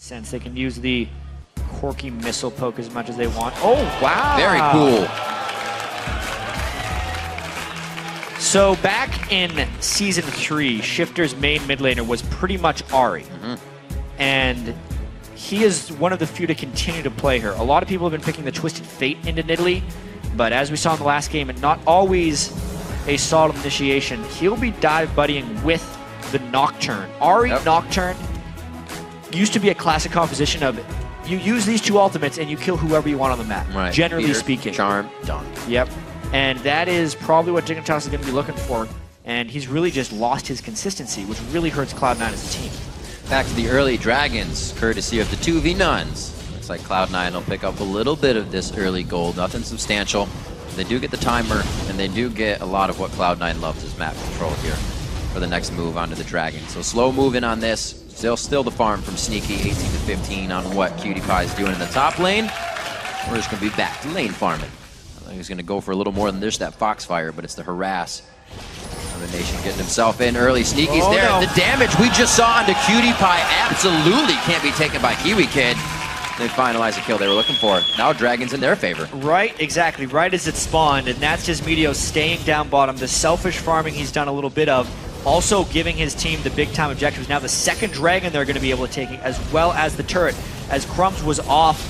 Since they can use the Corki missile poke as much as they want. Oh, wow. Very cool. So back in Season 3, Shiphtur's main mid laner was pretty much Ahri. And he is one of the few to continue to play her. A lot of people have been picking the Twisted Fate into Nidalee, but as we saw in the last game, and not always a solid initiation, he'll be dive buddying with the Nocturne. Ahri Nocturne used to be a classic composition of you use these two ultimates and you kill whoever you want on the map, generally speaking. Charm, done. Yep. And that is probably what Dignitas is going to be looking for. And he's really just lost his consistency, which really hurts Cloud9 as a team. Back to the early Dragons, courtesy of the 2v Nuns. Looks like Cloud9 will pick up a little bit of this early gold, nothing substantial. They do get the timer, and they do get a lot of what Cloud9 loves is map control here for the next move onto the Dragon. So slow moving on this. Still the farm from Sneaky, 18 to 15 on what Kiwikid is doing in the top lane. We're just going to be back to lane farming. I think he's going to go for a little more than just that Foxfire, but it's the harass. LemonNation getting himself in early. Sneaky's there. No. The damage we just saw onto Kiwikid absolutely can't be taken by Kiwikid. They finalize the kill they were looking for. Now Dragon's in their favor. Right, exactly. Right as it spawned, and that's just Meteos staying down bottom. The selfish farming he's done a little bit of. Also giving his team the big time objectives. Now the second Dragon they're going to be able to take, as well as the turret, as Crumbzz was off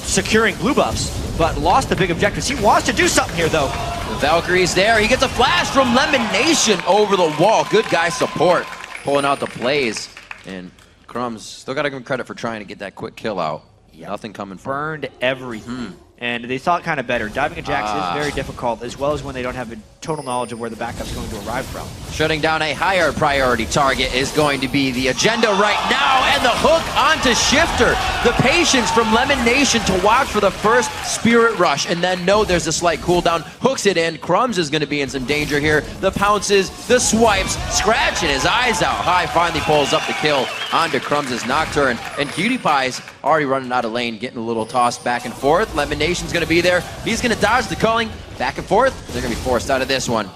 securing blue buffs, but lost the big objectives. He wants to do something here, though. The Valkyrie's there. He gets a flash from LemonNation over the wall. Good guy support, pulling out the plays. And Crumbzz still got to give him credit for trying to get that quick kill out. Nothing coming from Burned everything. And they thought kind of better. Diving a Jax is very difficult, as well as when they don't have a total knowledge of where the backup's going to arrive from. Shutting down a higher priority target is going to be the agenda right now, and the hook onto Shiphtur. The patience from LemonNation to watch for the first Spirit Rush, and then know there's a slight cooldown. Hooks it in. Crumbzz is going to be in some danger here. The pounces, the swipes, scratching his eyes out. High finally pulls up the kill onto Crumbz's Nocturne, and Kiwikid's already running out of lane, getting a little tossed back and forth. LemonNation's going to be there. He's going to dodge the culling. Back and forth. They're going to be forced out of this one.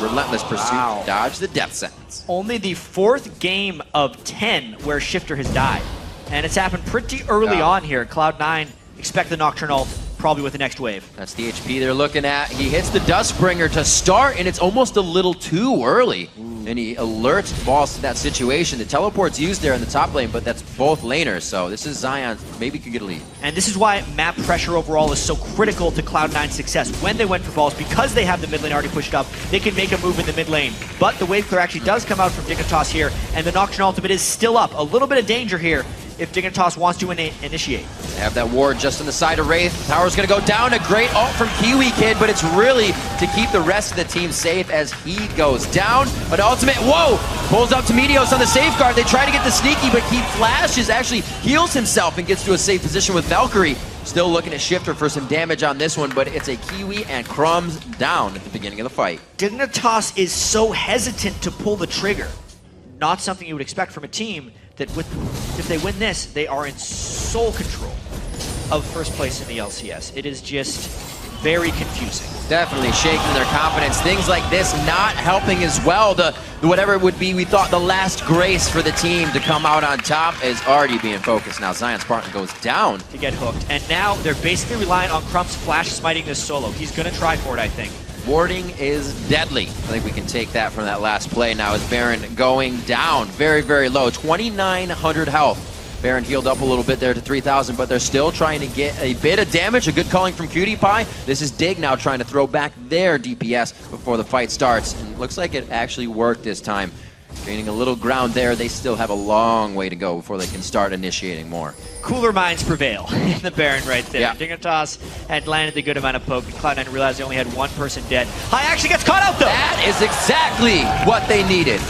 Relentless pursuit. Dodge the death sentence. Only the 4th game of 10 where Shiphtur has died. And it's happened pretty early on here. Cloud9 expect the Nocturne ult probably with the next wave. That's the HP they're looking at. He hits the Dustbringer to start, and it's almost a little too early. And he alerts Boss to that situation. The teleport's used there in the top lane, but that's both laners, so this is Zion. Maybe could get a lead. And this is why map pressure overall is so critical to Cloud9's success. When they went for balls, because they have the mid lane already pushed up, they can make a move in the mid lane. But the wave clear actually does come out from Dignitas here, and the Nocturne ultimate is still up. A little bit of danger here if Dignitas wants to initiate. They have that ward just on the side of Wraith. Tower's going to go down. A great ult from Kiwikid, but it's really to keep the rest of the team safe as he goes down. An ultimate, whoa! Pulls up to Meteos on the safeguard. They try to get the Sneaky, but he flashes, actually heals himself and gets to a safe position with Valkyrie. Still looking at Shiphtur for some damage on this one, but it's a Kiwi and Crumbzz down at the beginning of the fight. Dignitas is so hesitant to pull the trigger. Not something you would expect from a team that if they win this, they are in sole control of first place in the LCS. It is just very confusing. Definitely shaking their confidence. Things like this not helping as well. The whatever it would be, we thought the last grace for the team to come out on top is already being focused. Now ZionSpartan goes down. To get hooked. And now they're basically relying on Crumbzz flash smiting this solo. He's going to try for it, I think. Warding is deadly. I think we can take that from that last play now as Baron going down very, very low. 2,900 health. Baron healed up a little bit there to 3,000, but they're still trying to get a bit of damage. A good calling from Kiwikid. This is Dig now trying to throw back their DPS before the fight starts. And it looks like it actually worked this time. Gaining a little ground there. They still have a long way to go before they can start initiating more. Cooler minds prevail in the Baron right there. Dignitas had landed the good amount of poke, and Cloud9 realized they only had one person dead. High actually gets caught out though! That is exactly what they needed.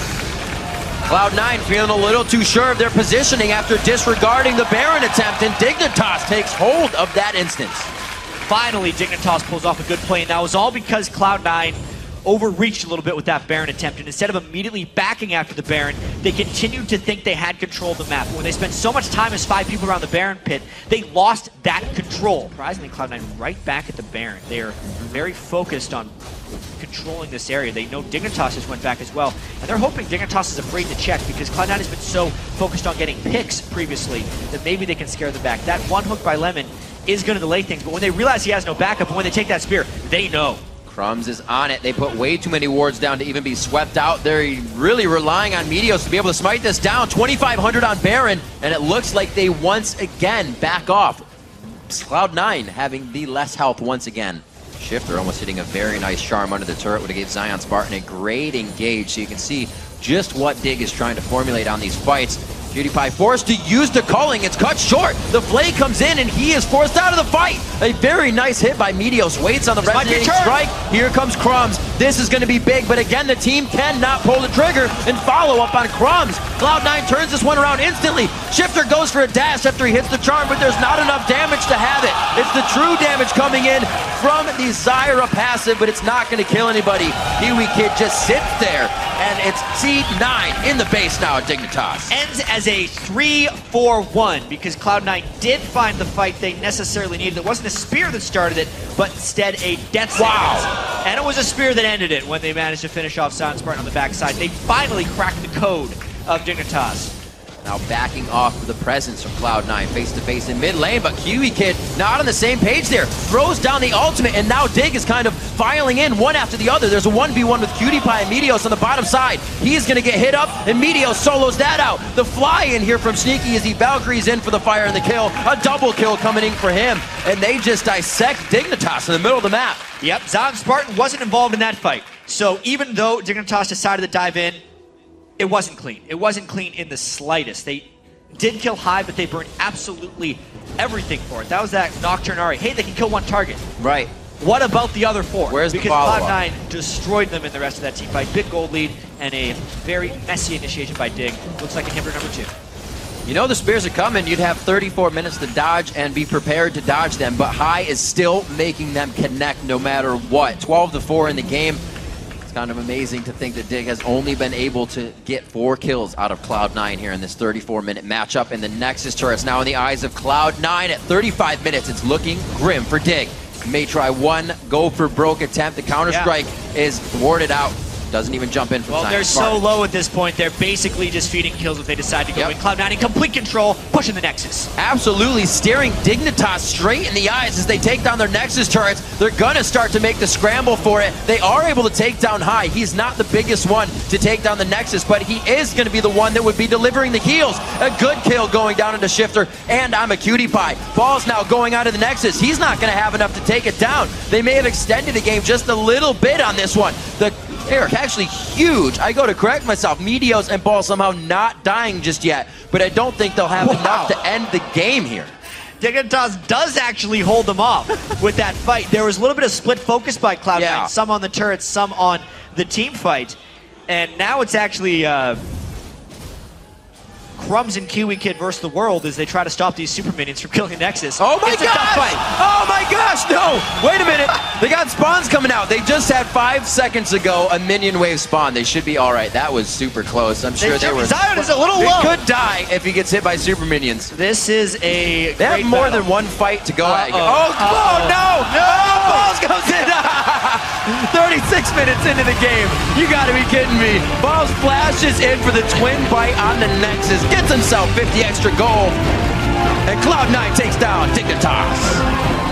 Cloud9 feeling a little too sure of their positioning after disregarding the Baron attempt, and Dignitas takes hold of that instance. Finally, Dignitas pulls off a good play, and that was all because Cloud9 overreached a little bit with that Baron attempt, and instead of immediately backing after the Baron, they continued to think they had control of the map. When they spent so much time as 5 people around the Baron pit, they lost that control. Surprisingly, Cloud9 right back at the Baron. They are very focused on controlling this area. They know Dignitas just went back as well, and they're hoping Dignitas is afraid to check because Cloud9 has been so focused on getting picks previously that maybe they can scare them back. That one hook by Lemon is going to delay things, but when they realize he has no backup, and when they take that spear, they know. Crumbzz is on it. They put way too many wards down to even be swept out. They're really relying on Meteos to be able to smite this down. 2,500 on Baron, and it looks like they once again back off. Cloud9 having the less health once again. Shiphtur almost hitting a very nice charm under the turret would have gave ZionSpartan a great engage, so you can see just what Dig is trying to formulate on these fights. Kiwikid forced to use the culling. It's cut short. The Flay comes in and he is forced out of the fight. A very nice hit by Meteos. Waits on the resonating strike. Here comes Crumbzz. This is going to be big, but again, the team cannot pull the trigger and follow up on Crumbzz. Cloud9 turns this one around instantly. Shiphtur goes for a dash after he hits the charm, but there's not enough damage to have it. It's the true damage coming in from the Zyra passive, but it's not going to kill anybody. Kiwikid just sits there, and it's C9 in the base now at Dignitas. Ends as a 3-4-1 because Cloud9 did find the fight they necessarily needed. It wasn't a spear that started it, but instead a death sentence. Wow. And it was a spear that ended it when they managed to finish off ZionSpartan on the backside. They finally cracked the code of Dignitas. Now backing off the presence from Cloud9 face-to-face in mid lane, but Kiwikid not on the same page there. Throws down the ultimate, and now Dig is kind of filing in one after the other. There's a 1v1 with Imaqtpie and Meteos on the bottom side. He's going to get hit up, and Meteos solos that out. The fly in here from Sneaky as he Valkyries in for the fire and the kill. A double kill coming in for him, and they just dissect Dignitas in the middle of the map. Yep, ZionSpartan wasn't involved in that fight. So even though Dignitas decided to dive in, it wasn't clean. It wasn't clean in the slightest. They did kill high, but they burned absolutely everything for it. That was that Nocturne Ahri. Hey, they can kill one target. Right. What about the other four? Where's the because follow-up? Cloud9 destroyed them in the rest of that team fight. Big gold lead and a very messy initiation by Dig. Looks like inhibitor number 2. You know the spears are coming. You'd have 34 minutes to dodge and be prepared to dodge them, but High is still making them connect no matter what. 12-4 in the game. It's kind of amazing to think that Dig has only been able to get 4 kills out of Cloud9 here in this 34-minute matchup, and the Nexus turret's now in the eyes of Cloud9 at 35 minutes. It's looking grim for Dig. May try one go for broke attempt. The counter-strike is thwarted out. Doesn't even jump in from Well, they're so low at this point, they're basically just feeding kills if they decide to go in. Cloud9 in complete control, pushing the Nexus. Absolutely staring Dignitas straight in the eyes as they take down their Nexus turrets. They're gonna start to make the scramble for it. They are able to take down High. He's not the biggest one to take down the Nexus, but he is gonna be the one that would be delivering the heals. A good kill going down into Shiphtur and Imaqtpie. Ball's now going out of the Nexus. He's not gonna have enough to take it down. They may have extended the game just a little bit on this one. Eric, actually huge. I go to correct myself. Meteos and Ball somehow not dying just yet, but I don't think they'll have enough to end the game here. Dignitas does actually hold them off with that fight. There was a little bit of split focus by Cloud9, some on the turrets, some on the team fight. And now it's actually Crumbzz and Kiwikid versus the world as they try to stop these super minions from killing Nexus. Oh my gosh! Oh my gosh, no! Wait a minute. They got spawns coming out. They just had 5 seconds ago a minion wave spawn. They should be all right. That was super close. I'm sure they were. Zion is a little low. He could die if he gets hit by super minions. This is a They have more than one fight to go at. Oh, no! Balls goes in! 36 minutes into the game. You gotta be kidding me. Balls flashes in for the twin bite on the Nexus. Gets himself 50 extra gold. And Cloud9 takes down Dignitas.